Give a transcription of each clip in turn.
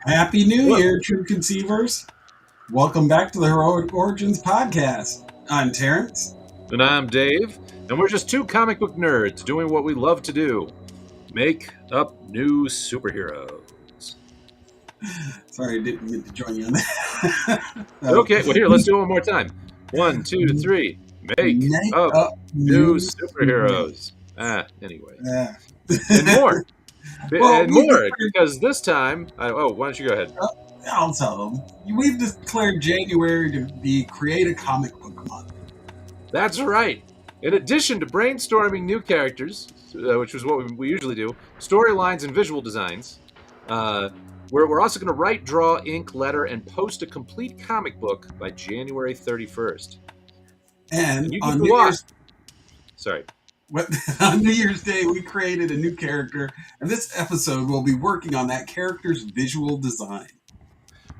Happy New Year, true conceivers. Welcome back to the Heroic Origins podcast. I'm Terrance. And I'm Dave, and we're just two comic book nerds doing what we love to do. Make up new superheroes. Sorry, I didn't mean to join you on that. Okay, well here, let's do it one more time. 1, 2, 3. Make up new superheroes. Anyway. And more. And more, because this time... why don't you go ahead? I'll tell them. We've declared January to be Create a Comic Book Month. That's right. In addition to brainstorming new characters, which is what we usually do, storylines and visual designs, we're also going to write, draw, ink, letter, and post a complete comic book by January 31st. And you on can go on. Sorry. On New Year's Day, we created a new character, and this episode we'll be working on that character's visual design.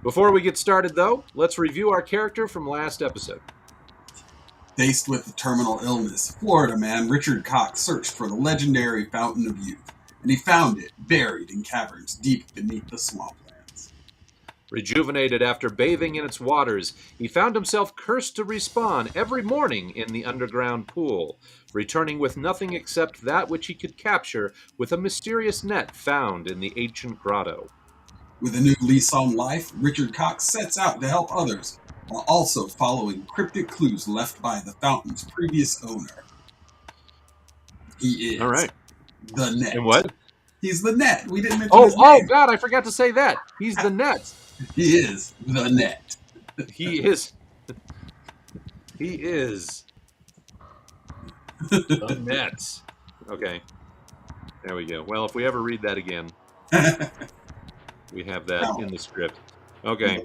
Before we get started, though, let's review our character from last episode. Faced with a terminal illness, Florida man Richard Cox searched for the legendary Fountain of Youth, and he found it buried in caverns deep beneath the swamplands. Rejuvenated after bathing in its waters, he found himself cursed to respawn every morning in the underground pool, returning with nothing except that which he could capture with a mysterious net found in the ancient grotto. With a new lease on life, Richard Cox sets out to help others, while also following cryptic clues left by the fountain's previous owner. He is all right. The Net. And what? He's the Net. We didn't mention his name. Oh, God, I forgot to say that. He's the Net. He is the Net. He is. He is the Net. Okay. There we go. Well, if we ever read that again, we have that in the script. Okay.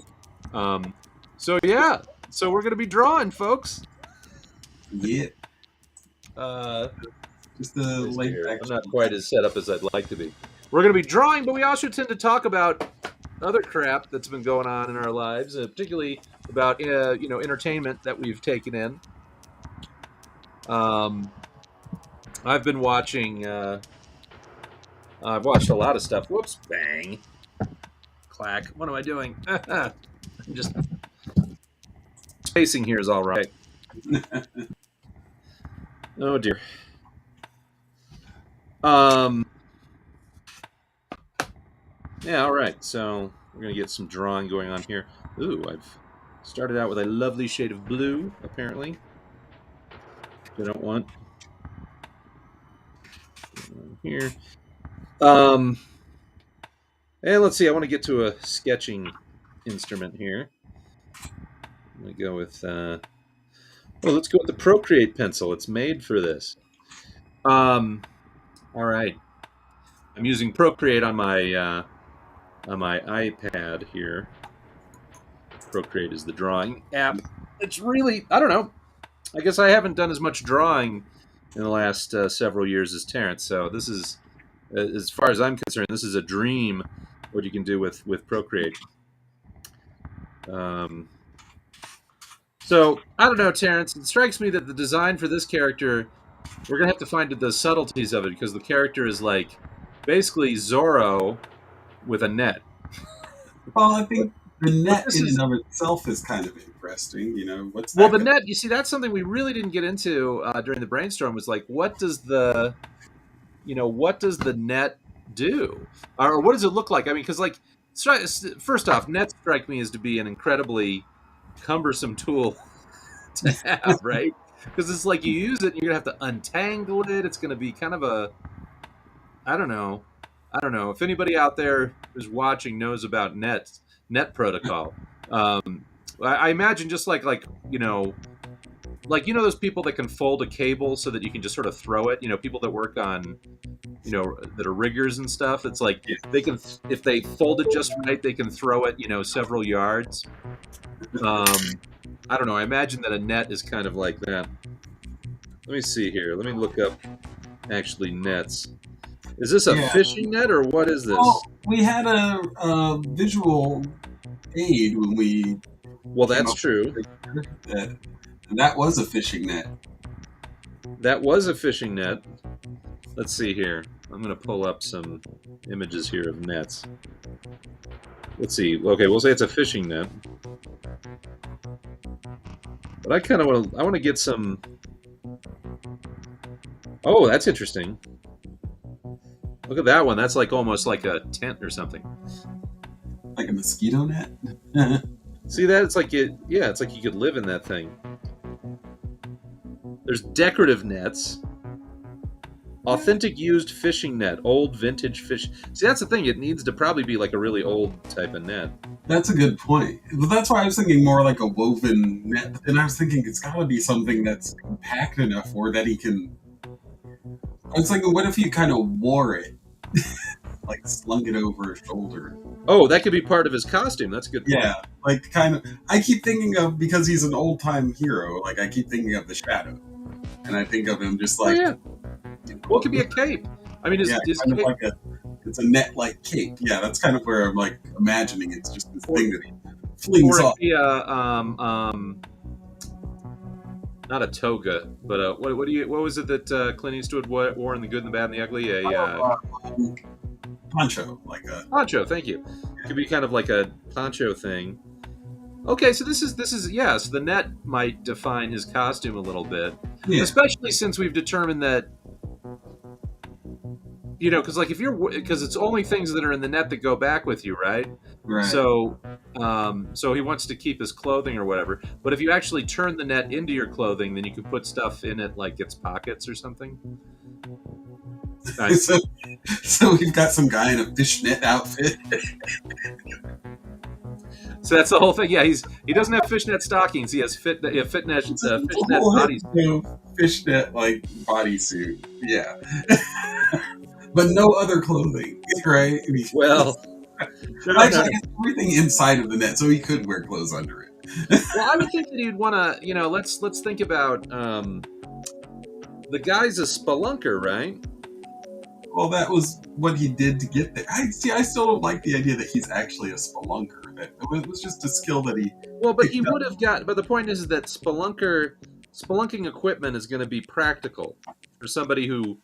So we're going to be drawing, folks. Yeah. Just a late I'm not quite as set up as I'd like to be. We're going to be drawing, but we also tend to talk about other crap that's been going on in our lives, particularly about entertainment that we've taken in. I've been watching. I've watched a lot of stuff. Whoops! Bang! Clack! What am I doing? I'm just spacing here is all right. Oh dear. Yeah, all right. So we're gonna get some drawing going on here. Ooh, I've started out with a lovely shade of blue, apparently. I don't want here. And let's see. I want to get to a sketching instrument here. I'm gonna go with. Let's go with the Procreate pencil. It's made for this. All right. I'm using Procreate on my iPad here. Procreate is the drawing app. It's really, I don't know. I guess I haven't done as much drawing in the last several years as Terrance. So this is, as far as I'm concerned, this is a dream. What you can do with Procreate. So I don't know, Terrance. It strikes me that the design for this character, we're gonna have to find the subtleties of it because the character is like basically Zorro with a net. Well, I think the net in and of itself is kind of interesting. What's that? Well, the net. You see, that's something we really didn't get into during the brainstorm. Was like, what does the net do, or what does it look like? I mean, because like, first off, nets strike me as to be an incredibly cumbersome tool to have, right? Because it's like you use it, and you're gonna have to untangle it. It's gonna be kind of a, I don't know. If anybody out there who's watching knows about net protocol, I imagine just like those people that can fold a cable so that you can just sort of throw it. People that work on, that are riggers and stuff. It's like they can, if they fold it just right, they can throw it, several yards. I don't know. I imagine that a net is kind of like that. Let me see here. Let me look up actually nets. Is this a fishing net or what is this? Well, we had a visual aid when we. Well, that's true. And that was a fishing net. That was a fishing net. Let's see here. I'm going to pull up some images here of nets. Let's see. Okay, we'll say it's a fishing net. But I kind of want to get some. Oh, that's interesting. Look at that one. That's like almost like a tent or something. Like a mosquito net. See that? It's like it's like you could live in that thing. There's decorative nets. Authentic used fishing net, old vintage fish. See, that's the thing. It needs to probably be like a really old type of net. That's a good point. But that's why I was thinking more like a woven net. But then I was thinking it's got to be something that's compact enough or that he can. I was thinking, what if you kind of wore it, like slung it over his shoulder? Oh, that could be part of his costume. That's a good point. Yeah, like kind of. I keep thinking of, because he's an old time hero. Like I keep thinking of the Shadow, and I think of him just like. Oh, yeah. Well, it could be a cape. I mean, kind of like it's a net-like cape. Yeah, that's kind of where I'm like imagining it's just this thing that he flings off. Or not a toga, but what was it that Clint Eastwood wore in The Good and the Bad and the Ugly? Poncho, like a poncho. Thank you. It could be kind of like a poncho thing. Okay, so this is so the net might define his costume a little bit, especially since we've determined that. Because like because it's only things that are in the net that go back with you, right? Right. So he wants to keep his clothing or whatever. But if you actually turn the net into your clothing, then you can put stuff in it like its pockets or something. Nice. So we've got some guy in a fishnet outfit. So that's the whole thing. Yeah, he doesn't have fishnet stockings. He has fishnet bodysuit. Fishnet like bodysuit. Yeah. But no other clothing, right? Well, actually, everything inside of the net, so he could wear clothes under it. Well, I would think that he'd want to, let's think about the guy's a spelunker, right? Well, that was what he did to get there. I still don't like the idea that he's actually a spelunker. That it was just a skill that he. Well, but he would have got. But the point is that spelunking equipment is going to be practical for somebody who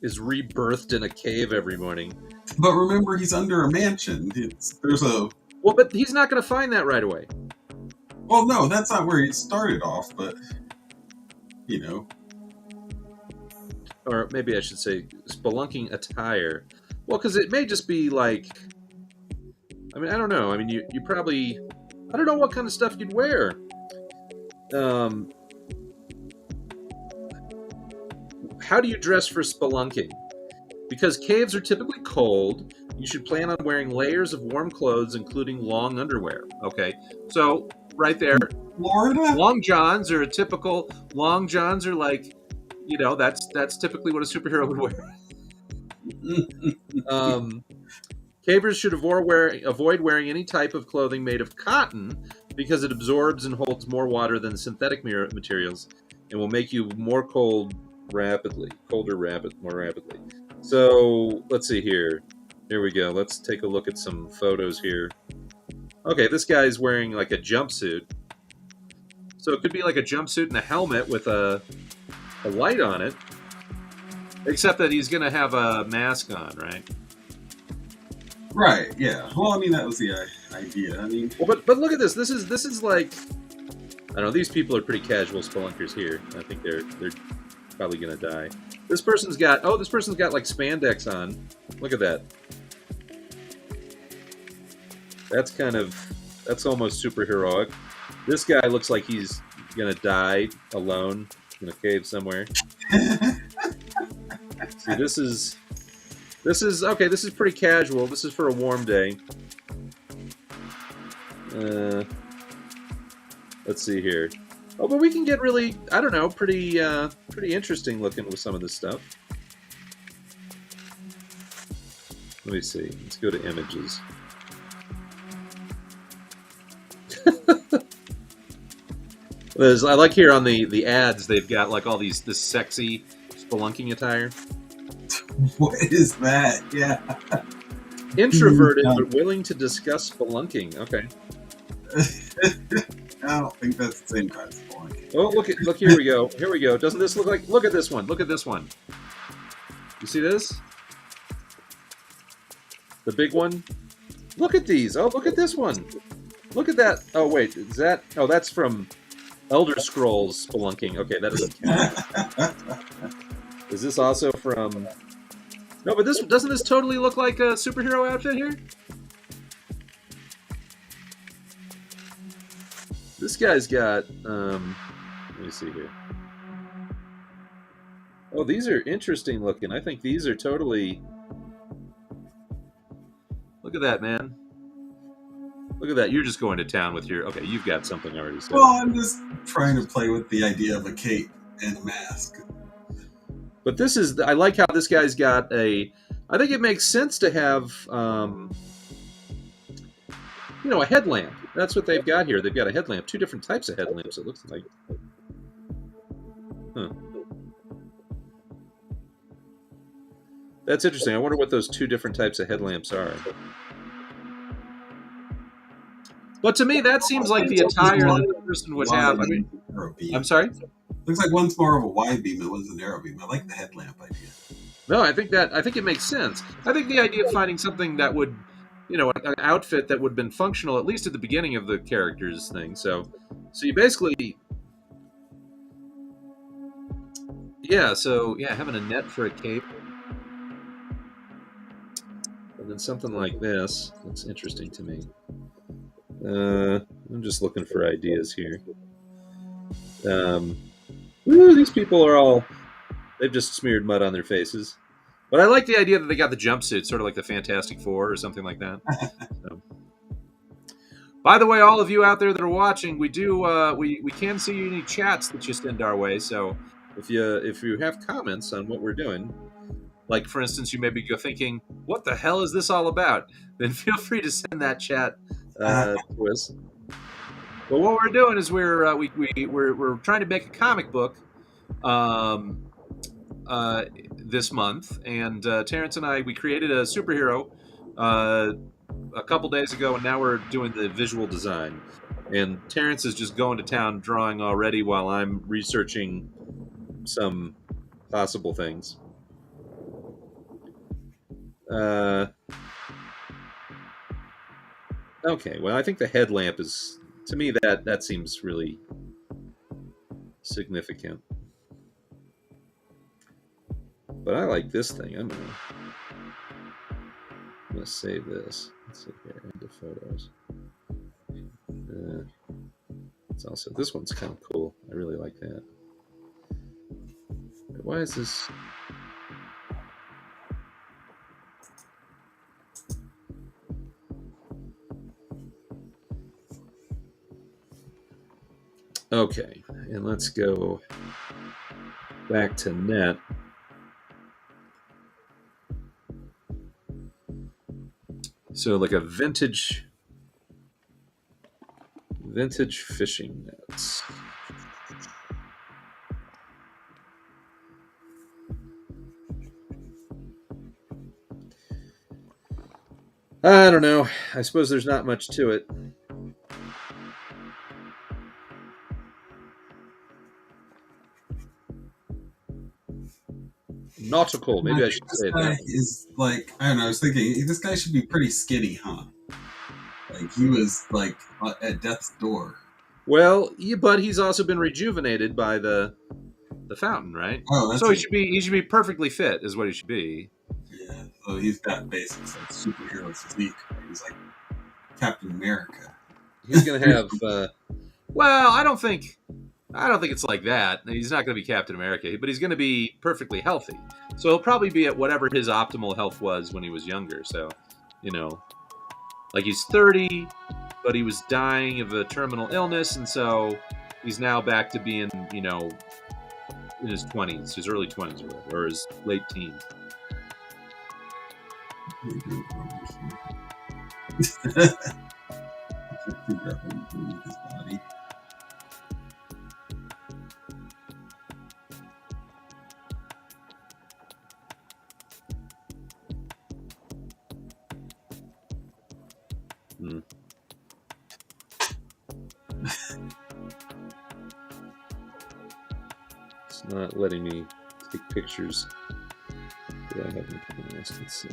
is rebirthed in a cave every morning. But remember, he's under a mansion. Well, but he's not going to find that right away. Well, no, that's not where he started off, but Or maybe I should say spelunking attire. Well, because it may just be like, I mean, I don't know. I mean, you probably, I don't know what kind of stuff you'd wear. How do you dress for spelunking? Because caves are typically cold, you should plan on wearing layers of warm clothes, including long underwear. Okay, so right there, Florida? Long johns are like, that's typically what a superhero would wear. Cavers should avoid wearing any type of clothing made of cotton because it absorbs and holds more water than synthetic materials and will make you more colder more rapidly. So let's see here. Here we go. Let's take a look at some photos here. Okay, this guy's wearing like a jumpsuit. So it could be like a jumpsuit and a helmet with a light on it. Except that he's going to have a mask on, right? Right, yeah. Well, I mean, that was the idea. I mean... Well, but look at this. This is like... I don't know, these people are pretty casual spelunkers here. I think they're probably going to die. This person's got like spandex on. Look at that. That's almost superheroic. This guy looks like he's going to die alone in a cave somewhere. See, this is okay. This is pretty casual. This is for a warm day. Let's see here. Oh, but we can get really, I don't know, pretty interesting looking with some of this stuff. Let me see. Let's go to images. I like here on the ads, they've got like all this sexy spelunking attire. What is that? Yeah. Introverted but willing to discuss spelunking. Okay. I don't think that's the same kind of spelunking. Oh, look! Here we go. Here we go. Doesn't this look like? Look at this one. Look at this one. You see this? The big one. Look at these. Oh, look at this one. Look at that. Oh, wait. Is that? Oh, that's from Elder Scrolls Spelunking. Okay, that doesn't count. Is this also from? No, but this doesn't this totally look like a superhero outfit here? This guy's got. Let me see here. Oh, these are interesting looking. I think these are totally. Look at that, man. Look at that. You're just going to town with your. Okay, you've got something already set. Well, I'm just trying to play with the idea of a cape and a mask. But this is. I like how this guy's got a. I think it makes sense to have. A headlamp. That's what they've got here. They've got a headlamp. Two different types of headlamps, it looks like. Huh. That's interesting. I wonder what those two different types of headlamps are. But to me, that seems like the attire that the person would have. I mean, I'm sorry? Looks like one's more of a wide beam and one's a narrow beam. I like the headlamp idea. No, I think it makes sense. I think the idea of finding something that would, an outfit that would have been functional at least at the beginning of the character's thing. So you basically, having a net for a cape, and then something like this. That's interesting to me. I'm just looking for ideas here. These people are they've just smeared mud on their faces. But I like the idea that they got the jumpsuit, sort of like the Fantastic Four or something like that. So. By the way, all of you out there that are watching, we can see any chats that you send our way. So if you have comments on what we're doing, like for instance, you may be thinking, "What the hell is this all about?" Then feel free to send that chat to us. But what we're doing is we're trying to make a comic book this month, and Terrance and I, we created a superhero a couple days ago, and now we're doing the visual design. And Terrance is just going to town drawing already while I'm researching some possible things. Okay, well, I think the headlamp is, to me, that seems really significant. But I like this thing. I'm gonna save this. Let's see here, into photos. It's also, this one's kind of cool. I really like that. Why is this? Okay, and let's go back to net. So like a vintage fishing nets. I don't know. I suppose there's not much to it. Nautical, maybe I should say that. Is like, I don't know, I was thinking this guy should be pretty skinny, huh? Like he was like at death's door. Well, yeah, but he's also been rejuvenated by the fountain, right? Oh, that's so he should be perfectly fit, is what he should be. Yeah, so he's got basics like superhero physique. He's like Captain America. He's gonna have. Well, I don't think it's like that. He's not going to be Captain America, but he's going to be perfectly healthy. So he'll probably be at whatever his optimal health was when he was younger. So, like he's 30, but he was dying of a terminal illness, and so he's now back to being, in his 20s, his early 20s or his late teens. It's not letting me take pictures. Do I have anything else? Let's see.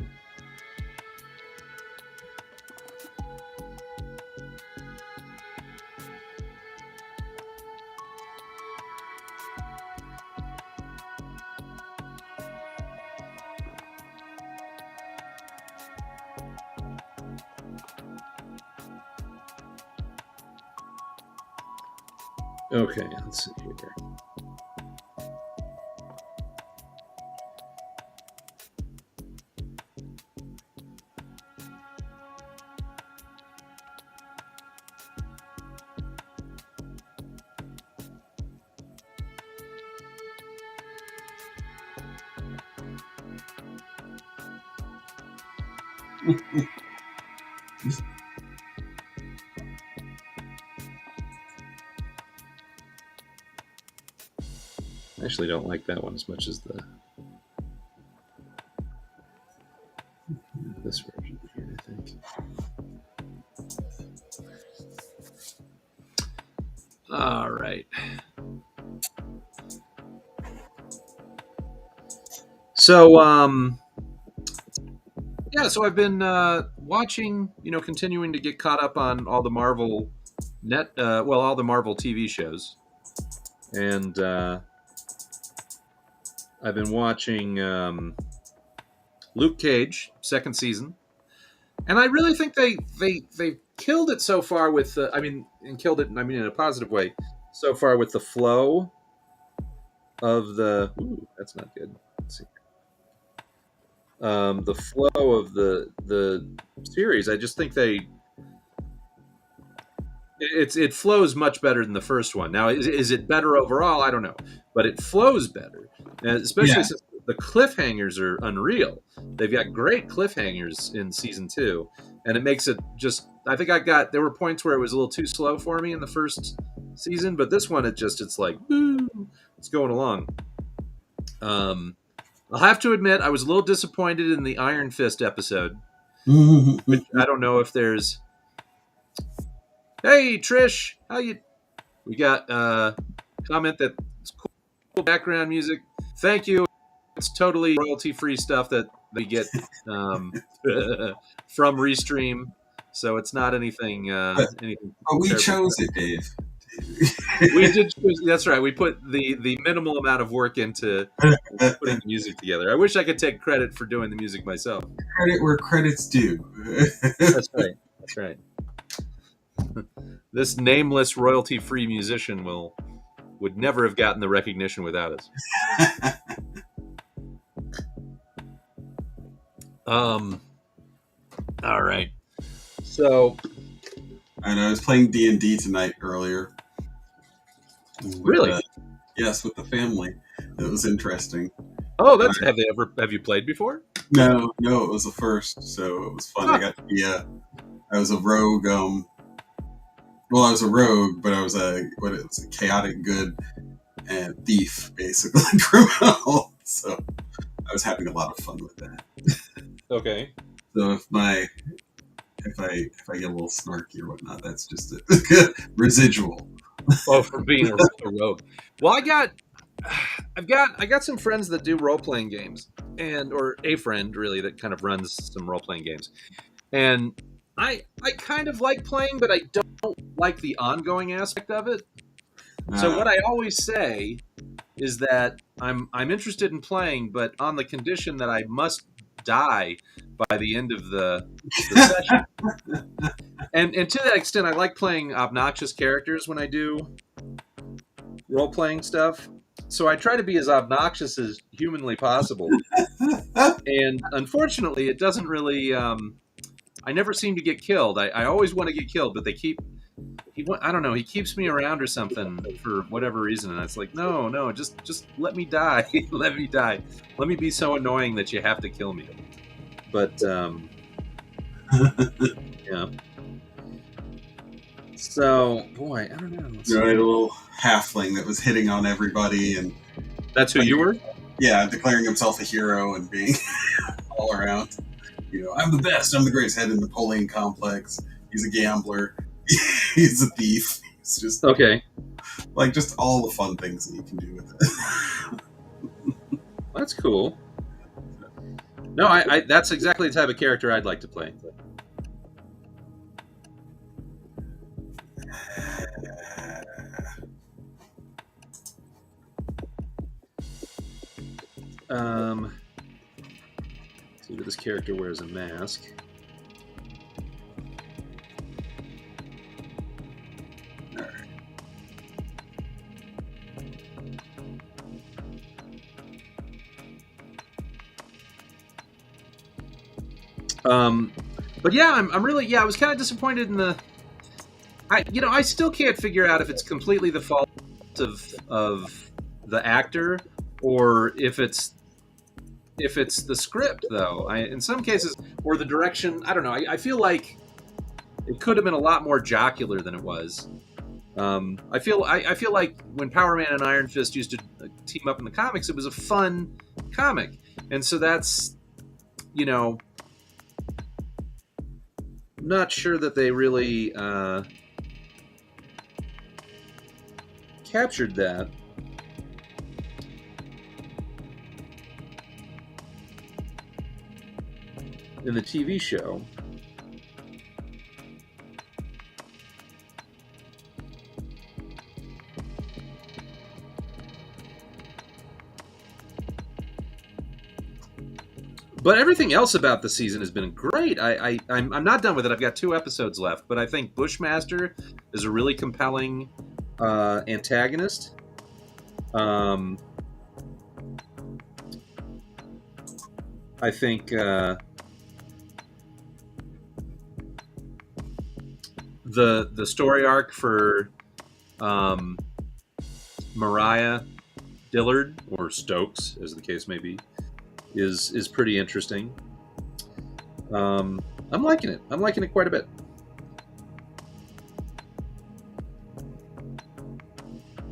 Okay, let's see here. I actually don't like that one as much as this version here, I think. All right. So, yeah, so I've been watching, continuing to get caught up on all the Marvel all the Marvel TV shows. And I've been watching Luke Cage, second season. And I really think they killed it so far with killed it in a positive way so far with the flow of the that's not good. Let's see. The flow of the series. I just think it flows much better than the first one. Now, is it better overall? I don't know, but it flows better, and especially since the cliffhangers are unreal. They've got great cliffhangers in season 2, and it makes it just. I think there were points where it was a little too slow for me in the first season, but this one it's like, woo, it's going along. I'll have to admit, I was a little disappointed in the Iron Fist episode. Which I don't know if there's. Hey Trish, how you? We got comment that it's cool background music. Thank you. It's totally royalty-free stuff that they get from Restream, so it's not anything. Anything. But we chose it, Dave. We did choose. That's right. We put the minimal amount of work into putting the music together. I wish I could take credit for doing the music myself. Credit where credit's due. That's right. That's right. This nameless royalty-free musician would never have gotten the recognition without us. All right. So, and I was playing D&D tonight earlier. Really? Yes, with the family. It was interesting. Oh, have you played before? No, it was the first, so it was fun. I got to be I was a rogue. I was a rogue, but I was a chaotic good and thief, basically criminal. So I was having a lot of fun with that. Okay. So if I get a little snarky or whatnot, that's just a residual. Oh, for being a rogue. Well, I've got some friends that do role playing games, or a friend really that kind of runs some role playing games, and I kind of like playing, but I don't like the ongoing aspect of it. So what I always say is that I'm interested in playing, but on the condition that I must die by the end of the session. And to that extent, I like playing obnoxious characters when I do role-playing stuff. So I try to be as obnoxious as humanly possible. And unfortunately, it doesn't really... I never seem to get killed. I always want to get killed, but I don't know, he keeps me around or something for whatever reason. And it's like, no, just let me die. Let me die. Let me be so annoying that you have to kill me. But, yeah. So, boy, I don't know. You had a little halfling that was hitting on everybody, and that's who you were? Yeah, declaring himself a hero and being all around. I'm the best. I'm the greatest. Head in the Napoleon complex. He's a gambler. He's a thief. He's just okay. Like just all the fun things that you can do with it. That's cool. No, I that's exactly the type of character I'd like to play. See, this character wears a mask. All right. But yeah, I'm really I was kind of disappointed in the. I still can't figure out if it's completely the fault of the actor or if it's the script though. In some cases or the direction. I don't know. I feel like it could have been a lot more jocular than it was. I feel like when Power Man and Iron Fist used to team up in the comics, it was a fun comic, and so that's not sure that they really captured that in the TV show. But everything else about the season has been great. I'm not done with it. I've got 2 episodes left, but I think Bushmaster is a really compelling antagonist. I think the story arc for Mariah Dillard, or Stokes, as the case may be, is pretty interesting. I'm liking it. I'm liking it quite a bit.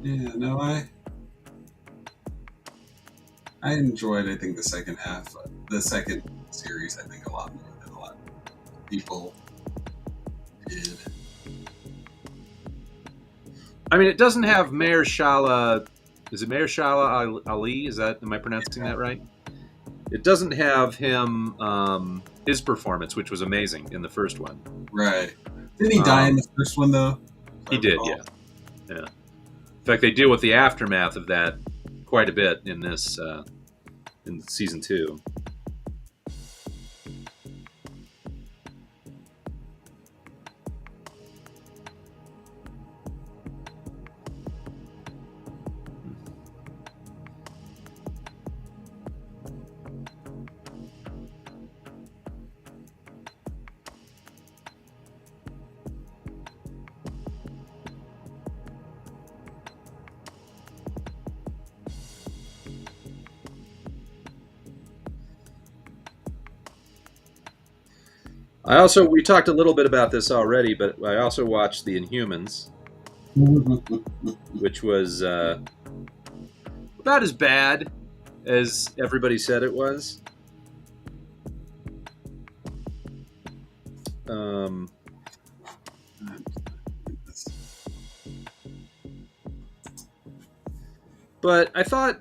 Yeah, no, I enjoyed, I think, the second half, the second series, I think, a lot more than a lot of people did. I mean, it doesn't have Mahershala. Is it Mahershala Ali? Am I pronouncing that right? It doesn't have him, his performance, which was amazing in the first one. Right. Didn't he die in the first one, though? He did, yeah. In fact, they deal with the aftermath of that quite a bit in this, in season 2. We talked a little bit about this already, but I also watched The Inhumans, which was about as bad as everybody said it was. But I thought,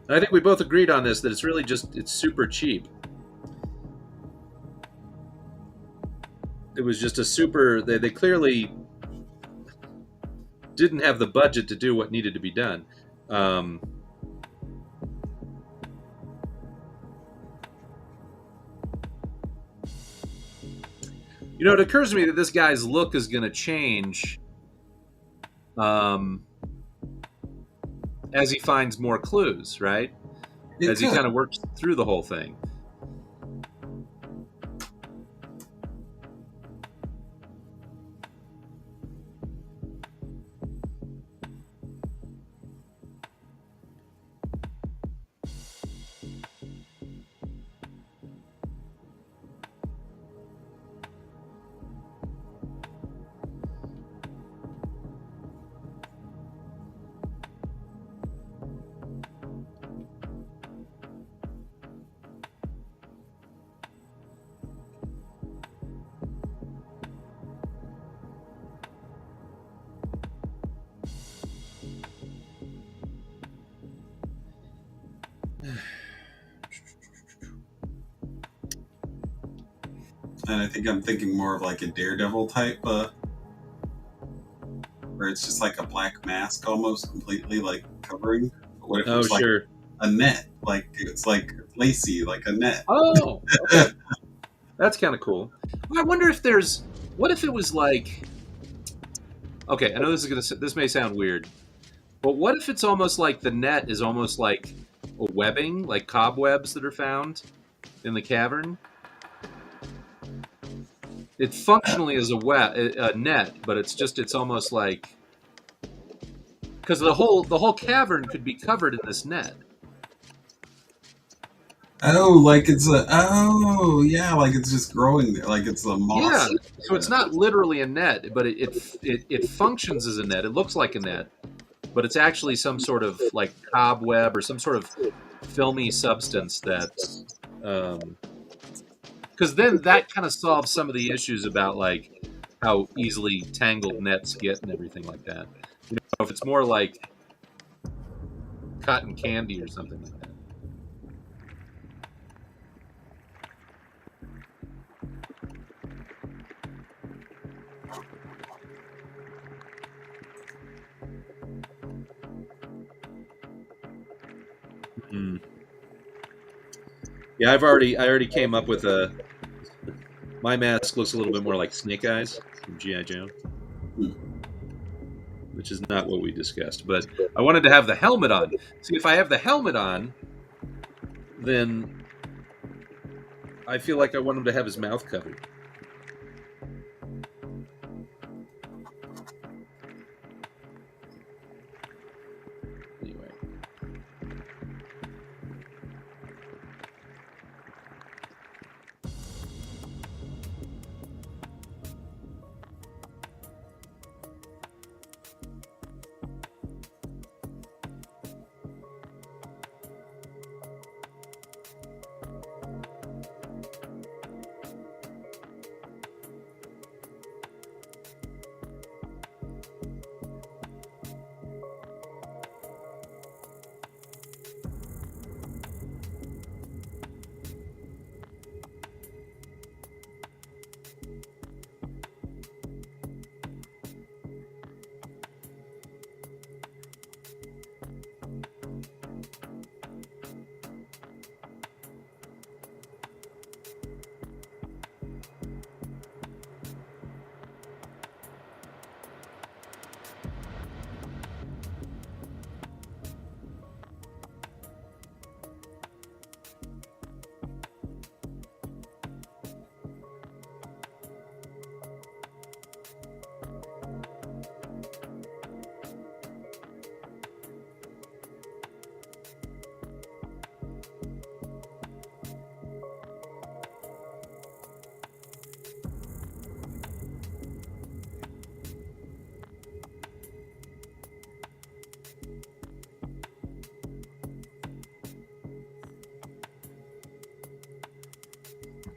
and I think we both agreed on this, that it's really it's super cheap. It was just a super. They clearly didn't have the budget to do what needed to be done. It occurs to me that this guy's look is going to change as he finds more clues, right? As he kind of works through the whole thing. And I think I'm thinking more of like a Daredevil type, where it's just like a black mask almost completely like covering. But what if it was like a net? Like it's like lacy, like a net. Oh, okay. That's kind of cool. I wonder if what if it was like, okay, I know this may sound weird, but what if it's almost like the net is almost like a webbing, like cobwebs that are found in the cavern? it functionally is a net, but it's almost like, because the whole cavern could be covered in this net. Oh, like it's a yeah, like it's just growing there, like it's a Yeah, moss. so it's not literally a net, but it functions as a net. It looks like a net, but it's actually some sort of like cobweb or some sort of filmy substance that's, because then that kind of solves some of the issues about like how easily tangled nets get and everything like that. If it's more like cotton candy or something like that. Mm. Yeah, I already came up with a. My mask looks a little bit more like Snake Eyes from GI Joe, which is not what we discussed. But I wanted to have the helmet on. See, if I have the helmet on, then I feel like I want him to have his mouth covered. Anyway.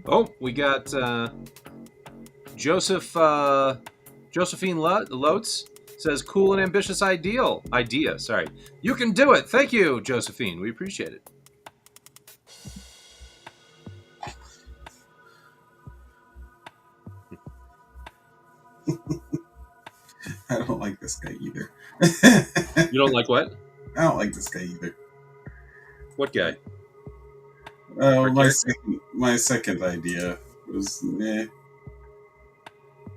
Oh, we got Joseph Josephine Lotes says cool and ambitious idea. Sorry, you can do it. Thank you, Josephine. We appreciate it. I don't like this guy either. You don't like what? I don't like this guy either. What guy? Oh, Our character? my second idea was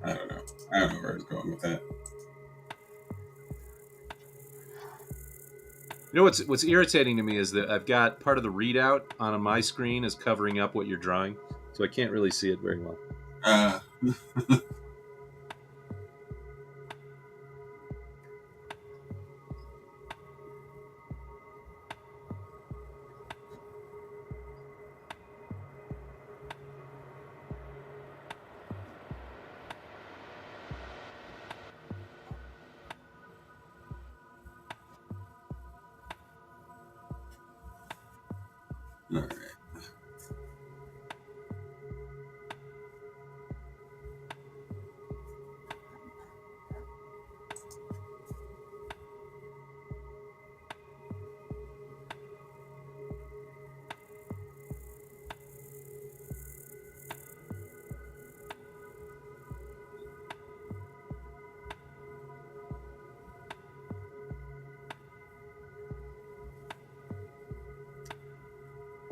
I don't know. I don't know where I was going with that. You know what's irritating to me is that I've got part of the readout on my screen is covering up what you're drawing, so I can't really see it very well. Uh, all right.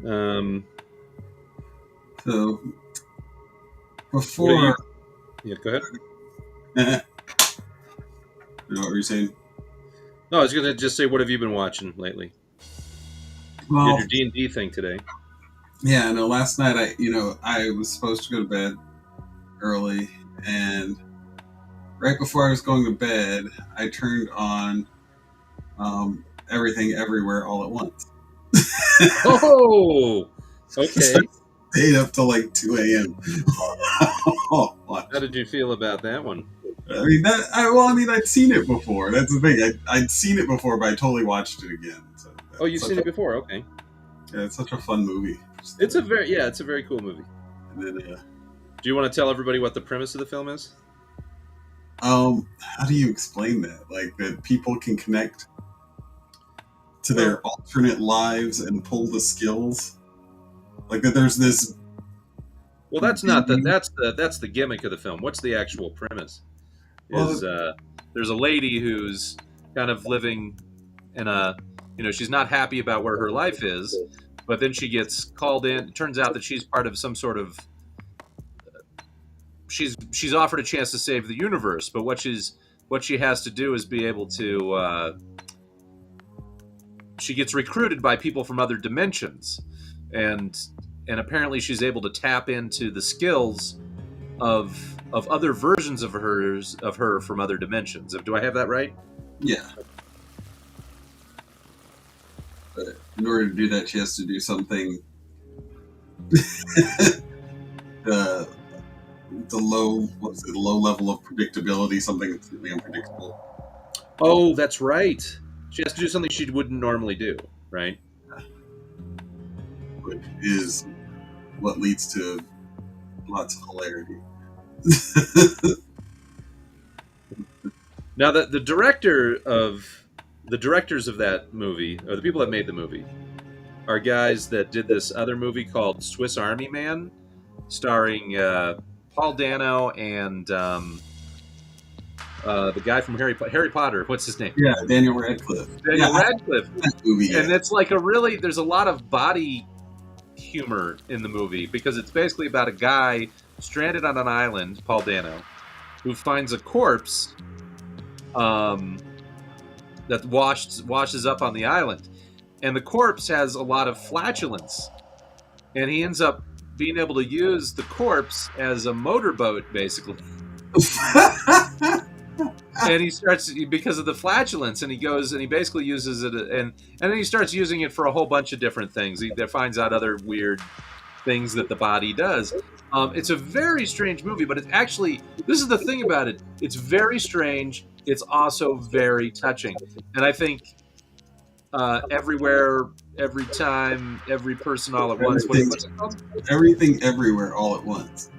Um, So what are before, Yeah, go ahead. you know what were you saying? No, I was gonna just say, what have you been watching lately? You had Well, your D&D thing today. yeah, no. Last night I was supposed to go to bed, early, and right before I was going to bed, I turned on Everything Everywhere All at Once. Oh, So okay. I stayed up till like 2 a.m. How watching. did you feel about that one? I mean, I'd seen it before. That's the thing. I'd seen it before, but I totally watched it again. So Oh, you've it's such seen a it before. Okay. yeah, it's such a fun movie. It's a very cool movie. And then Do you want to tell everybody what the premise of the film is? how do you explain that? Like that people can connect to Well, their alternate lives and pull the skills. Like that, there's this well, that's not the being. that's the gimmick of the film. What's the actual premise? Well, Is there's a lady who's kind of living in a, she's not happy about where her life is, but then she gets called in. It turns out that she's part of some sort of, she's offered a chance to save the universe, but what she has to do is be able to, she gets recruited by people from other dimensions, and apparently she's able to tap into the skills of other versions of her from other dimensions. Do I have that right? yeah, but in order to do that, she has to do something. the the low what's it, low level of predictability, something that's really unpredictable. Oh, that's right. She has to do something she wouldn't normally do, right? Which is what leads to lots of hilarity. Now, the directors of that movie, or the people that made the movie, are guys that did this other movie called Swiss Army Man, starring Paul Dano and the guy from Harry Potter. What's his name? Yeah, Daniel Radcliffe. Daniel Yeah, I've Radcliffe. seen that movie And yet. it's like there's a lot of body humor in the movie because it's basically about a guy stranded on an island, Paul Dano, who finds a corpse that washes up on the island, and the corpse has a lot of flatulence, and he ends up being able to use the corpse as a motorboat, basically. And he starts, because of the flatulence, and he goes and he basically uses it, and then he starts using it for a whole bunch of different things. He finds out other weird things that the body does. It's a very strange movie, but it's actually, this is the thing about it. It's very strange. It's also very touching. And I think Everywhere, Every Time, Every Person All at Once. everything, What's it called? everything, everywhere, all at once.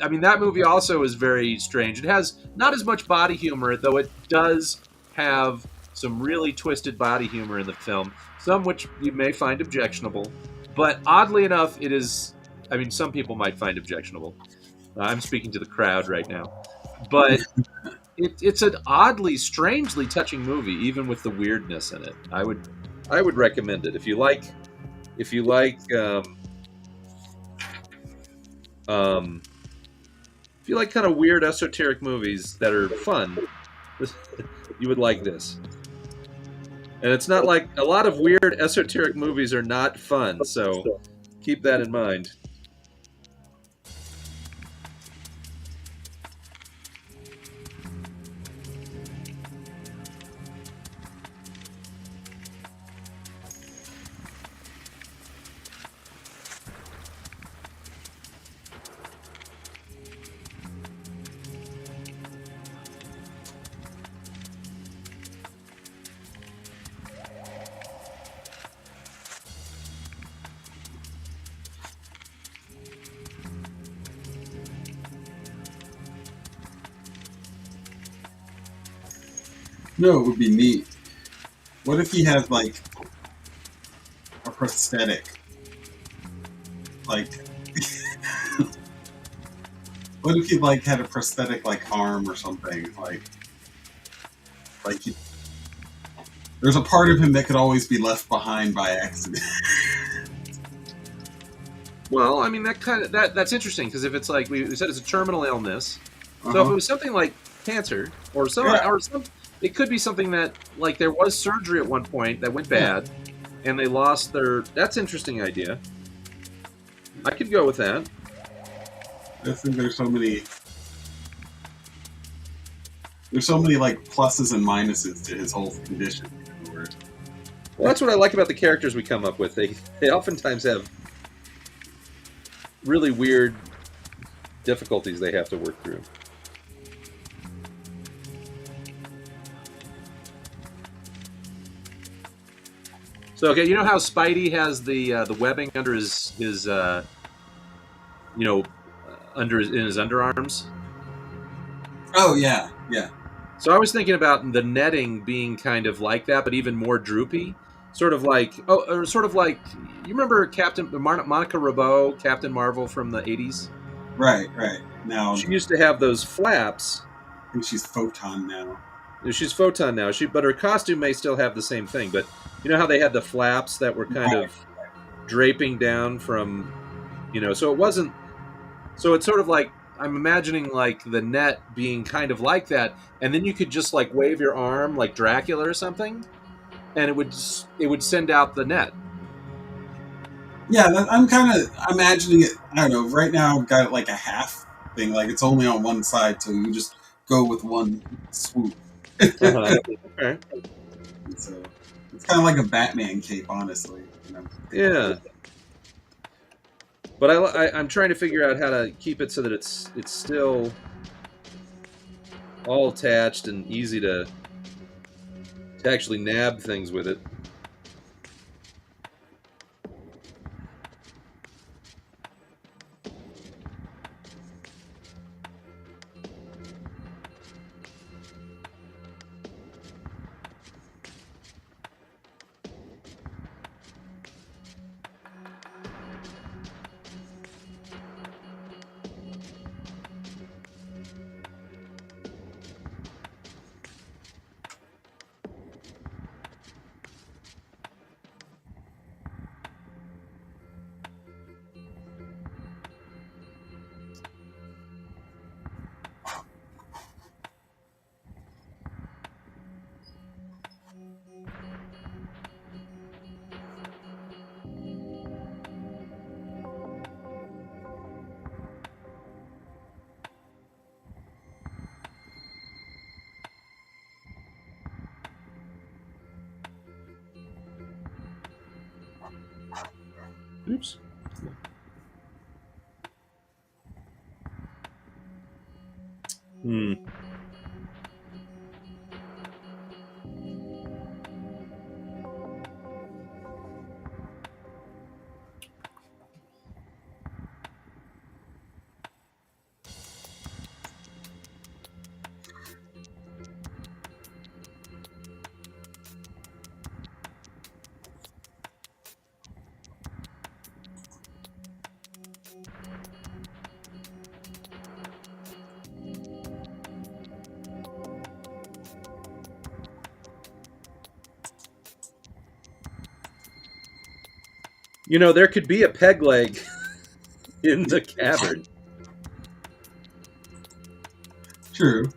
I mean, that movie also is very strange. It has not as much body humor, though it does have some really twisted body humor in the film, some which you may find objectionable. But oddly enough, it is, I mean, some people might find objectionable. I'm speaking to the crowd right now. But it's an oddly, strangely touching movie, even with the weirdness in it. I would recommend it if you like um, if you like kind of weird esoteric movies that are fun. You would like this. And it's not like a lot of weird esoteric movies are not fun, so keep that in mind. No, it would be neat. What if he had like a prosthetic? Like, what if he like had a prosthetic like arm or something? Like he, there's a part of him that could always be left behind by accident. Well, I mean that's interesting because if it's like we said, it's a terminal illness. So if it Uh-huh. was something like cancer or Yeah. some, it could be something that, like, there was surgery at one point that went bad, and they lost their. That's an interesting idea. I could go with that. I think there's so many like pluses and minuses to his whole condition. Where Well, that's what I like about the characters we come up with. They oftentimes have really weird difficulties they have to work through. So, okay, you know how Spidey has the webbing under his you know under his, in his underarms. oh yeah, yeah, So I was thinking about the netting being kind of like that, but even more droopy. Sort of like you remember Monica Rambeau, Captain Marvel from the '80s. right. Now She used to have those flaps. I think she's photon now. She's photon now. But her costume may still have the same thing. But you know how they had the flaps that were kind Right. of draping down from, so it wasn't. So it's sort of like I'm imagining like the net being kind of like that, and then you could just like wave your arm like Dracula or something, and it would send out the net. Yeah, I'm kind of imagining it. I don't know. Right now, I've got like a half thing, like it's only on one side, so you just go with one swoop. Uh-huh. Okay. So it's kind of like a Batman cape, honestly. You know? Yeah, but I'm trying to figure out how to keep it so that it's still all attached and easy to actually nab things with it. Oops. Hmm. There could be a peg leg in the cavern. True.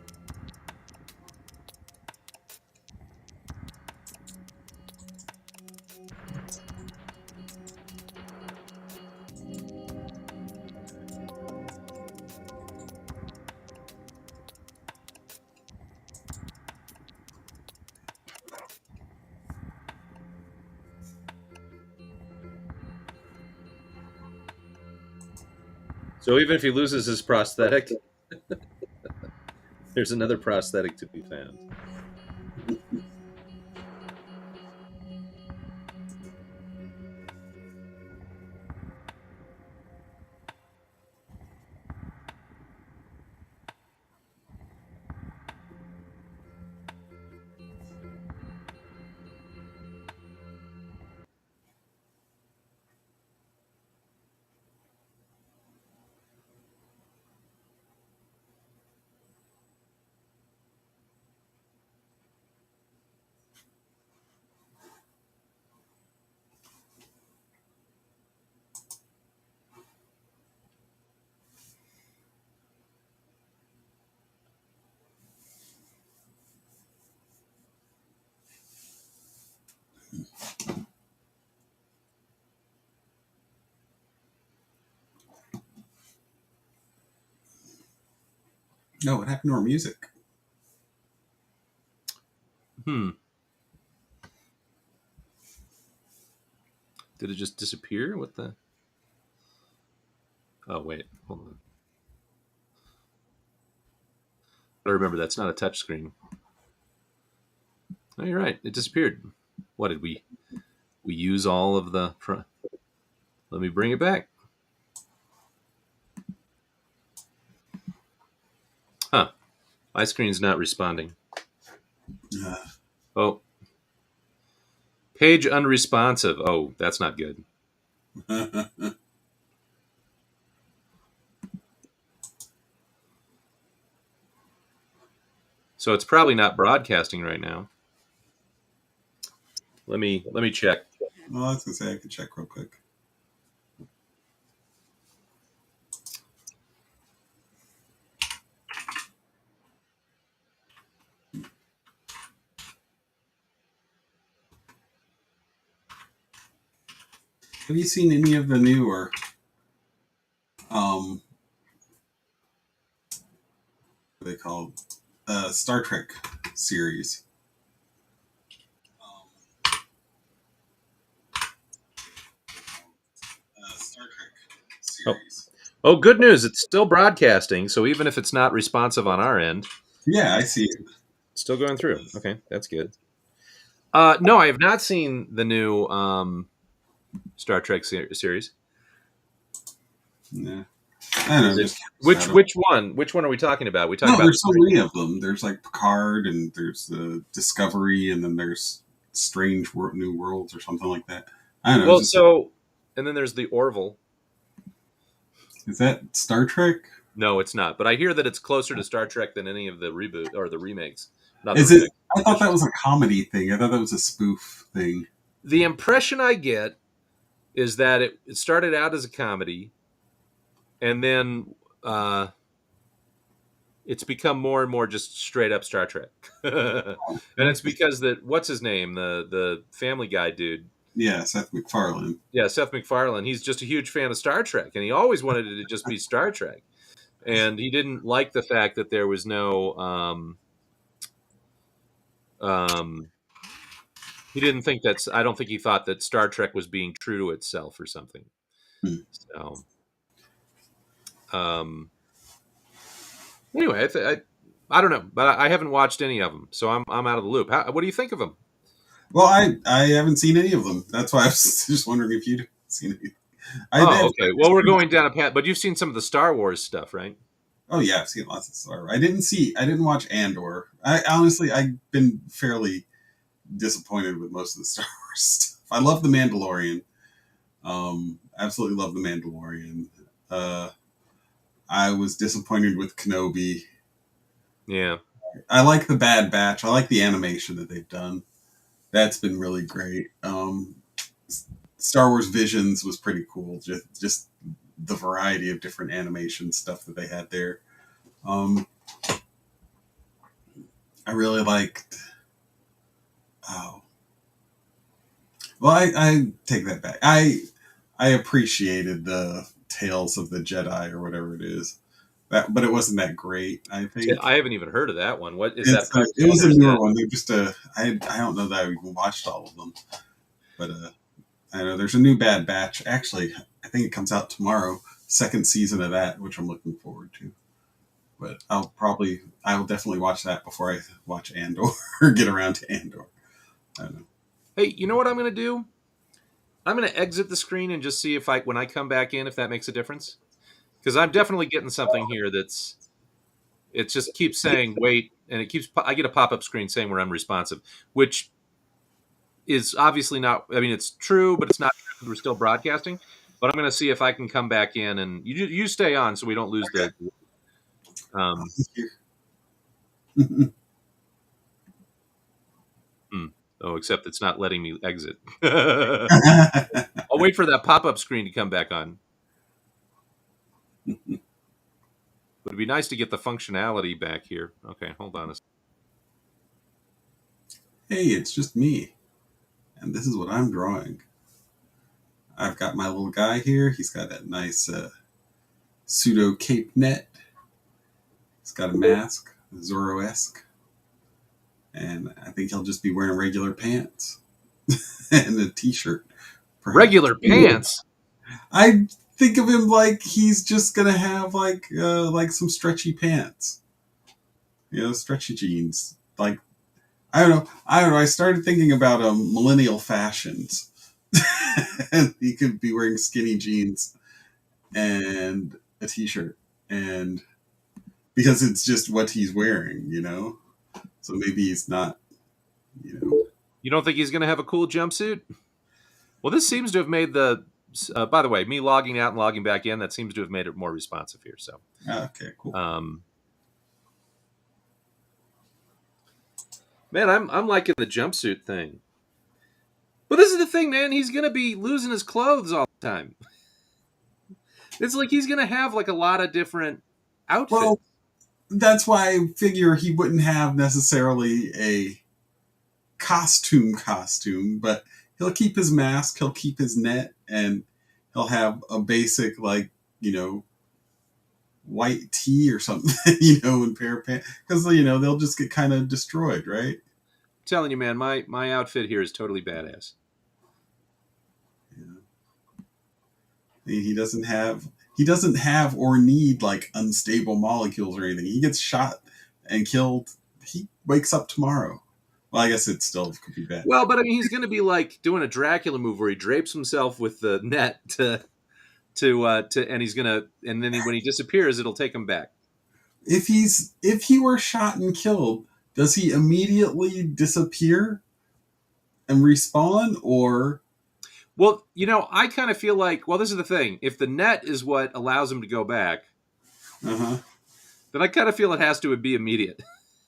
So even if he loses his prosthetic, there's another prosthetic to be found. No, what happened to our music? Hmm. Did it just disappear? What the? Oh wait, hold on. I remember that's not a touch screen. Oh, you're right. It disappeared. What did we use all of the? Let me bring it back. Huh. My screen's not responding. Uh, Oh, page unresponsive. Oh, that's not good. So it's probably not broadcasting right now. Let me check. well, I was gonna say I could check real quick. Have you seen any of the newer what are they called Star Trek series? Star Trek Oh, series. oh, good news. It's still broadcasting. So even if it's not responsive on our end, Yeah, I see it. it's still going through. Okay, that's good. No, I have not seen the new Star Trek series. Yeah, I don't Is know. it Just curious about it. which one? Which one are we talking about? We talking No, about there's so many of them. There's like Picard, and there's the Discovery, and then there's New Worlds or something like that. I don't know. It's well, just so and then there's the Orville. is that Star Trek? No, it's not. But I hear that it's closer to Star Trek than any of the reboot or the remakes. Not the Is it? remakes. I thought that was a comedy thing. I thought that was a spoof thing. The impression I get is that it started out as a comedy, and then it's become more and more just straight up Star Trek. And it's because that what's his name, the Family Guy dude. Yeah, Seth MacFarlane. Yeah, Seth MacFarlane. He's just a huge fan of Star Trek, and he always wanted it to just be Star Trek. And he didn't like the fact that there was no. Um, he didn't think that's. I don't think he thought that Star Trek was being true to itself or something. Hmm. So um, anyway, I don't know, but I haven't watched any of them, so I'm out of the loop. What do you think of them? Well, I haven't seen any of them. That's why I was just wondering if you'd seen any. I Oh, did. okay. Well, we're going down a path, but you've seen some of the Star Wars stuff, right? Oh yeah, I've seen lots of Star Wars. I didn't see. I didn't watch Andor. I honestly, I've been fairly disappointed with most of the Star Wars stuff. I love the Mandalorian. Absolutely love the Mandalorian. Uh, I was disappointed with Kenobi. Yeah. I like the Bad Batch. I like the animation that they've done. That's been really great. Star Wars Visions was pretty cool. Just the variety of different animation stuff that they had there. Um, I really liked. Oh, well, I take that back. I appreciated the Tales of the Jedi or whatever it is. That, but it wasn't that great. I think I haven't even heard of that one. What is that it cartoon was or a is newer that? one. They're just I don't know that I even watched all of them, but I know there's a new Bad Batch. Actually, I think it comes out tomorrow. Second season of that, which I'm looking forward to. But I will definitely watch that before I watch Andor or get around to Andor. I don't know. Hey, you know what I'm going to do? I'm going to exit the screen and just see if when I come back in, if that makes a difference. Because I'm definitely getting something here that's it just keeps saying wait, and I get a pop up screen saying we're unresponsive, which is obviously not. I mean, it's true, but it's not true because we're still broadcasting. But I'm going to see if I can come back in, and you stay on so we don't lose the. Um, hmm. Oh, except it's not letting me exit. I'll wait for that pop up screen to come back on. But it'd be nice to get the functionality back here. Okay, hold on a second. Hey, it's just me, and this is what I'm drawing. I've got my little guy here. He's got that nice pseudo cape net. He's got a mask, Zorro-esque, and I think he'll just be wearing regular pants and a t-shirt, perhaps. Regular pants. I think of him like he's just gonna have like some stretchy pants, stretchy jeans. Like I don't know. I started thinking about millennial fashions, and he could be wearing skinny jeans and a t-shirt, and because it's just what he's wearing. So maybe he's not, you know. You don't think he's going to have a cool jumpsuit? Well, this seems to have made the. By the way, me logging out and logging back in, that seems to have made it more responsive here. So, Okay, cool. Man, I'm liking the jumpsuit thing. But this is the thing, man. He's going to be losing his clothes all the time. It's like he's going to have like a lot of different outfits. Well, that's why I figure he wouldn't have necessarily a costume, but he'll keep his mask, he'll keep his net, and he'll have a basic white tee or something, and pair of pants, because they'll just get kind of destroyed, right? I'm telling you, man, my outfit here is totally badass. Yeah. He doesn't have or need like unstable molecules or anything. He gets shot and killed. He wakes up tomorrow. Well, I guess it still could be bad. Well, but I mean, he's going to be like doing a Dracula move where he drapes himself with the net and he's going to, and then when he disappears, it'll take him back. If he were shot and killed, does he immediately disappear and respawn, or? Well, I kind of feel like, well, this is the thing. If the net is what allows him to go back, then I kind of feel it has to be immediate.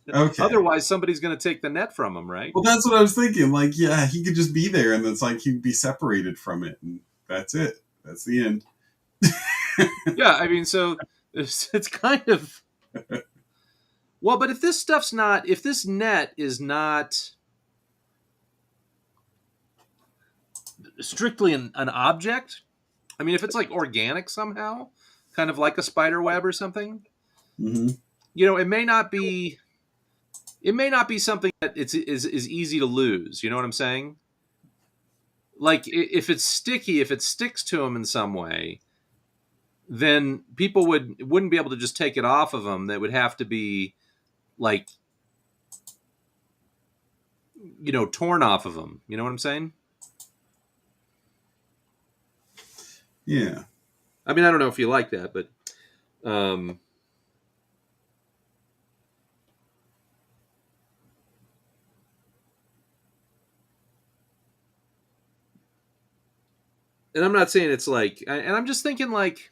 Okay. Otherwise, somebody's going to take the net from him, right? Well, that's what I was thinking. Like, yeah, he could just be there, and it's like he'd be separated from it, and that's it. That's the end. Yeah, I mean, so it's kind of. Well, but if this net is not strictly an object, I mean, if it's like organic somehow, kind of like a spider web or something, it may not be. It may not be something that is easy to lose. You know what I'm saying? Like if it's sticky, if it sticks to him in some way, then people wouldn't be able to just take it off of him. That would have to be like, torn off of him. You know what I'm saying? Yeah. I mean, I don't know if you like that, but and I'm not saying it's like, and I'm just thinking like,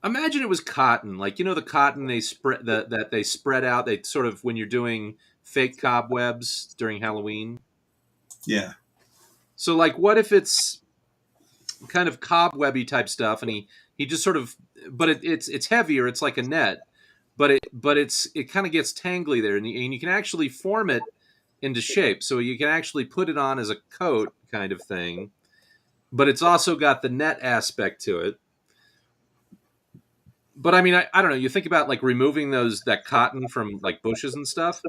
imagine it was cotton, like the cotton they spread that they spread out. They sort of, when you're doing fake cobwebs during Halloween. Yeah. So like, what if it's kind of cobwebby type stuff, and he just sort of, but it's heavier. It's like a net, but it kind of gets tangly there, and you can actually form it into shape. So you can actually put it on as a coat kind of thing. But it's also got the net aspect to it. But I mean, I don't know. You think about like removing that cotton from like bushes and stuff.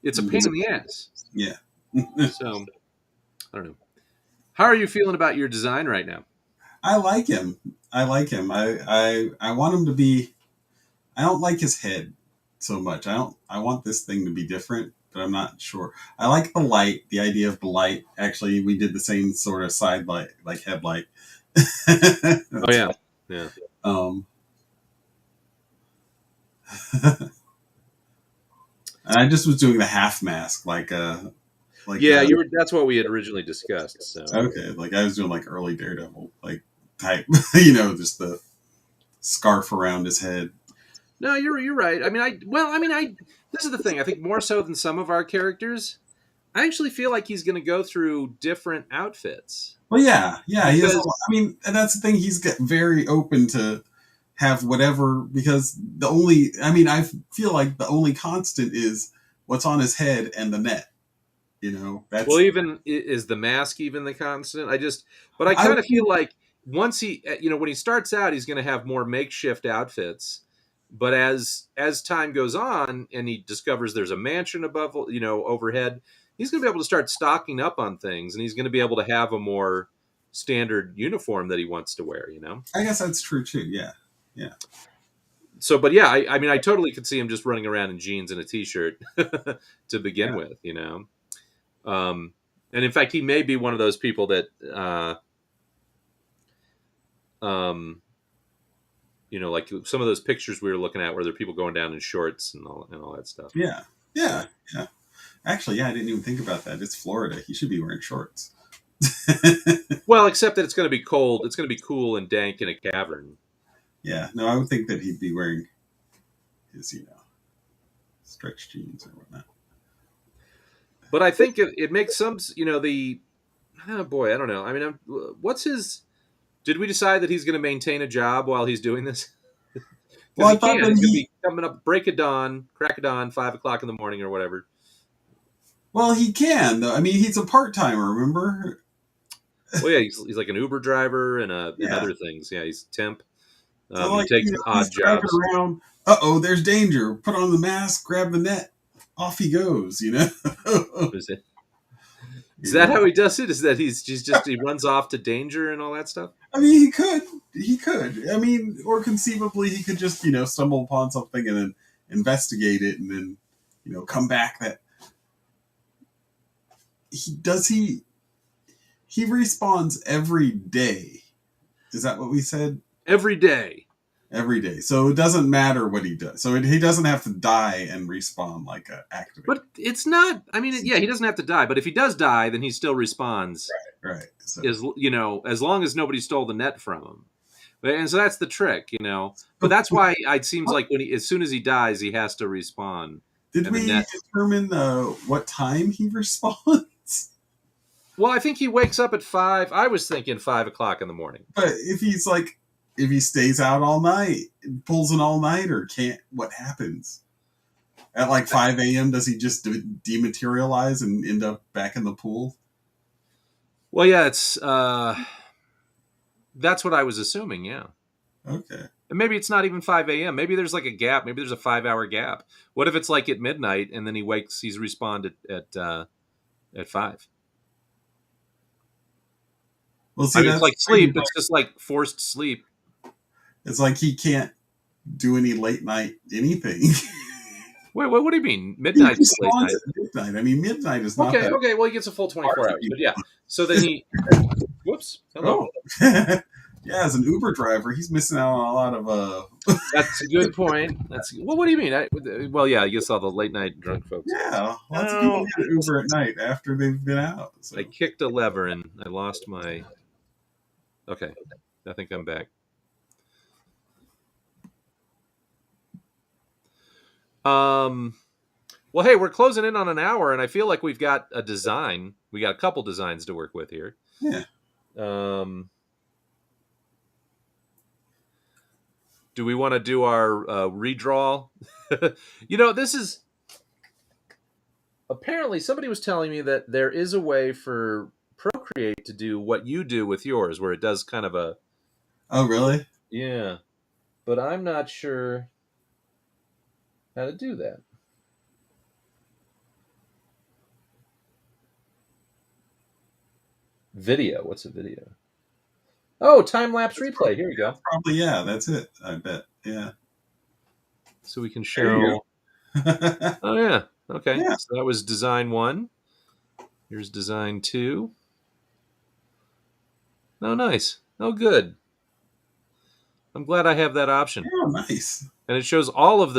It's a pain in the ass. Yeah. So I don't know. How are you feeling about your design right now? I like him. I want him to be. I don't like his head so much. I want this thing to be different, but I'm not sure. I like the light, the idea of the light. Actually, we did the same sort of side light, like headlight. Oh yeah, yeah. And I just was doing the half mask, like yeah, that's what we had originally discussed. So okay, like I was doing like early Daredevil, like type, just the scarf around his head. No, you're right. I mean, this is the thing. I think more so than some of our characters, I actually feel like he's going to go through different outfits. Well, yeah. He has. I mean, and that's the thing. He's very open to have whatever, because I feel like the only constant is what's on his head and the net. That's. Well, even is the mask even the constant? But I kind of feel like once he, when he starts out, he's going to have more makeshift outfits. But as time goes on, and he discovers there's a mansion above, overhead, he's going to be able to start stocking up on things, and he's going to be able to have a more standard uniform that he wants to wear. I guess that's true too. Yeah, yeah, So, but yeah, I mean, I totally could see him just running around in jeans and a t-shirt to begin yeah. with. And in fact, he may be one of those people that, um, like some of those pictures we were looking at, where there are people going down in shorts and all that stuff. Yeah, yeah, yeah. Actually, yeah, I didn't even think about that. It's Florida. He should be wearing shorts. Well, except that it's going to be cold. It's going to be cool and dank in a cavern. Yeah, no, I would think that he'd be wearing his, stretch jeans or whatnot. But I think it makes some, oh boy, I don't know. I mean, what's his? Did we decide that he's going to maintain a job while he's doing this? Well, Because I he thought can. that He's going to he, be coming up, crack of dawn, 5 o'clock in the morning or whatever. well, he can though. I mean, he's a part timer. Remember? Well, yeah, he's like an Uber driver and Yeah. other things. Yeah, he's temp. So, He like, takes he's odd driving jobs. around. Oh, there's danger. Put on the mask. Grab the net. Off he goes. Is it? Is You that know. how he does it? Is that he runs off to danger and all that stuff? I mean, he could. He could. I mean, or conceivably, he could just stumble upon something and then investigate it, and then come back. That he does. He respawns every day. Is that what we said? Every day. Every day. So it doesn't matter what he does. So he doesn't have to die and respawn like a activate. But it's not. I mean, yeah, he doesn't have to die. But if he does die, then he still respawns. Right. So, As long as nobody stole the net from him. And so that's the trick. But that's why it seems like as soon as he dies, he has to respawn. did And the we net. determine what time he respawns? Well, I think he wakes up at 5. I was thinking 5 o'clock in the morning. But if he stays out all night, pulls an all nighter, what happens? At like 5 a.m., does he just dematerialize and end up back in the pool? Well, yeah, that's what I was assuming. Yeah. Okay. And maybe it's not even 5 a.m. Maybe there's like a gap. Maybe there's a 5-hour gap. What if it's like at midnight and then he's respawned at 5? Well, I see, mean, it's that's like sleep. It's just like forced sleep. it's like he can't do any late night anything. Wait, what do you mean? He Midnight's late respawns night. at midnight. I mean, midnight is not that Okay. Well, he gets a full 24 hard to hours. be. But yeah. So then he. Whoops. Hello. Oh. Yeah, as an Uber driver, he's missing out on a lot of. That's a good point. Well, what do you mean? Well, yeah, I guess all the late night drunk folks. Yeah, lots of people get Uber at night after they've been out. So. I kicked a lever and I lost my. Okay, I think I'm back. Well, hey, we're closing in on an hour, and I feel like we've got a design. We got a couple designs to work with here. Yeah. Do we want to do our redraw? This is apparently somebody was telling me that there is a way for Procreate to do what you do with yours, where it does kind of a. Oh, really? Yeah, but I'm not sure how to do that. Video. What's a video? Oh, time-lapse replay. Here we go. Probably, yeah. That's it. I bet. Yeah. So we can show. Oh, yeah. Okay. Yeah. So that was design 1. Here's design 2. Oh, nice. Oh, good. I'm glad I have that option. Oh, nice. And it shows all of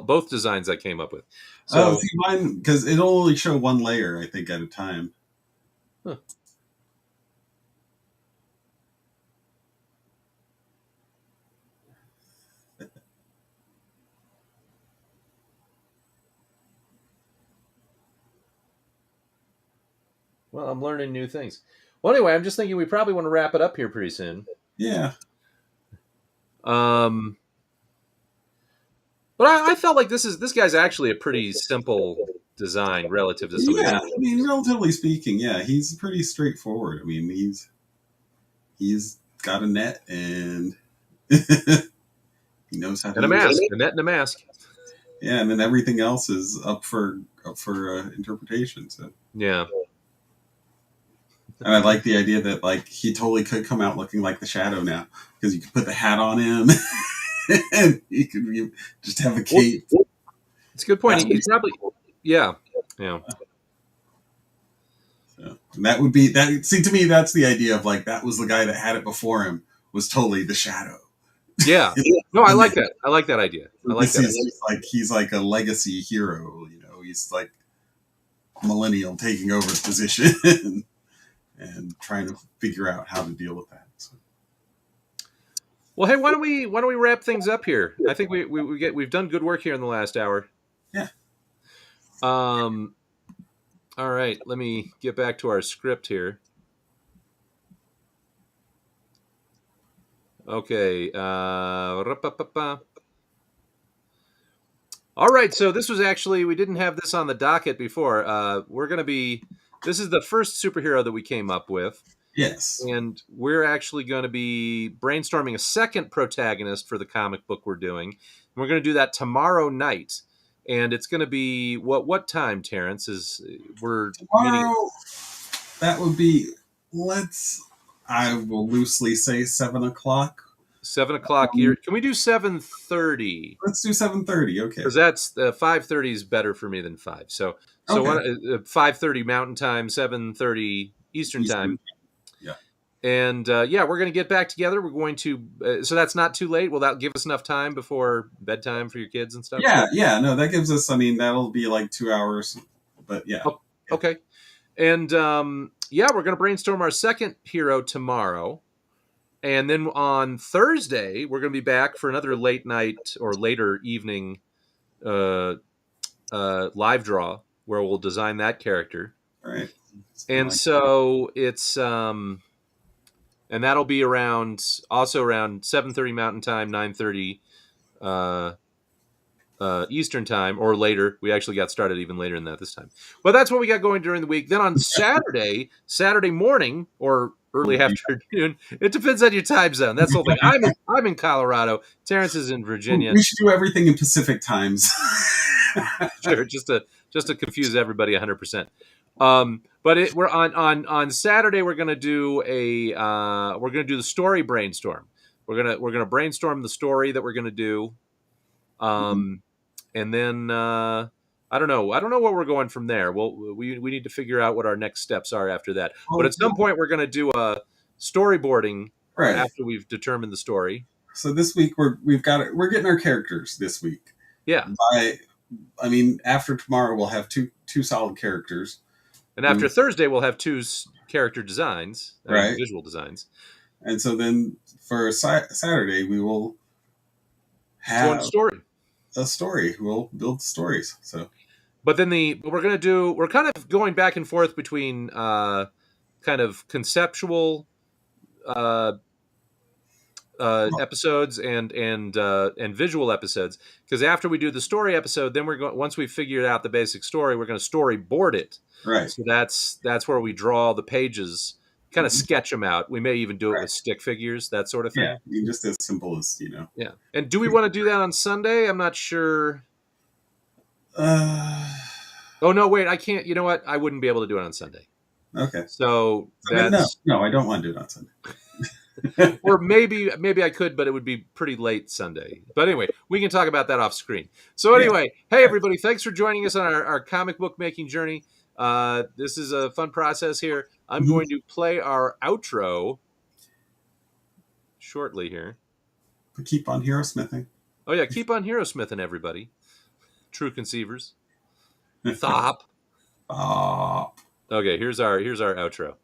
both designs I came up with. So, see, mine, because it'll only show one layer, I think, at a time. Huh. Well, I'm learning new things. Well, anyway, I'm just thinking we probably want to wrap it up here pretty soon. Yeah. But I felt like this guy's actually a pretty simple design relative to some. Yeah, I mean, relatively speaking, yeah, he's pretty straightforward. I mean, he's got a net and He knows how to And a use mask, it. a net and a mask. Yeah, and then everything else is up for interpretation. So, Yeah. and I like the idea that like he totally could come out looking like the Shadow now because you could put the hat on him, and he could just have a Well, cape. it's a good point. That's He's probably, yeah. Yeah. so, and that would be that. See, to me, that's the idea of like that was the guy that had it before him was totally the Shadow. Yeah. No, I like that. I like that idea. I like This that is idea. just like he's like a legacy hero. He's like millennial taking over the position and trying to figure out how to deal with that. So. Well, hey, why don't we wrap things up here? I think we've done good work here in the last hour. Yeah. Um. All right. Let me get back to our script here. Okay. All right. So this was actually we didn't have this on the docket before. This is the first superhero that we came up with. Yes. And we're actually going to be brainstorming a second protagonist for the comic book we're doing. And we're going to do that tomorrow night. And it's going to be what time, Terrance? We're meeting Tomorrow, that would be, I will loosely say 7 o'clock. 7 o'clock here. Can we do 7:30? Let's do 7:30. Okay. Because that's 5:30 is better for me than 5. So Okay. 5:30 Mountain Time, 7:30 Eastern Eastern. Time. Yeah. And we're going to get back together. We're going to, so that's not too late. Will that give us enough time before bedtime for your kids and stuff? Yeah. Yeah. No, that gives us, that'll be like 2 hours. But yeah. Oh, okay. And we're going to brainstorm our second hero tomorrow. And then on Thursday, we're going to be back for another late night or later evening live draw where we'll design that character. All right. And so it's and that'll be around 7:30 Mountain Time, 9:30 Eastern Time, or later. We actually got started even later than that this time. But that's what we got going during the week. Then on Saturday morning or early afternoon, it depends on your time zone. That's the whole thing. I'm in Colorado. Terrance is in Virginia. We should do everything in Pacific times. Sure, just to confuse everybody 100%. But we're on Saturday. We're gonna do the story brainstorm. We're gonna brainstorm the story that we're gonna do, and then I don't know where we're going from there. We need to figure out what our next steps are after that. But at some point, we're gonna do a storyboarding after we've determined the story. So this week we're getting our characters this week. Yeah. After tomorrow we'll have two solid characters. And after Thursday, we'll have 2 character designs, visual designs. And so then for Saturday, we will have a story. We'll build stories. So, but then we're kind of going back and forth between kind of conceptual episodes and visual episodes, because after we do the story episode, then once we've figured out the basic story, we're going to storyboard it. Right. So that's where we draw the pages, kind of sketch them out. We may even do it with stick figures, that sort of thing. Yeah, just as simple as Yeah. And do we want to do that on Sunday? I'm not sure. Oh no, wait, I can't. You know what? I wouldn't be able to do it on Sunday. Okay. So no, I don't want to do it on Sunday. Or maybe I could, but it would be pretty late Sunday. But anyway, we can talk about that off screen. So anyway, hey everybody, thanks for joining us on our comic book making journey. This is a fun process here. I'm going to play our outro shortly here. But keep on hero smithing. Oh yeah, keep on hero smithing, everybody. True conceivers. Thop. Thop. Okay, here's our outro.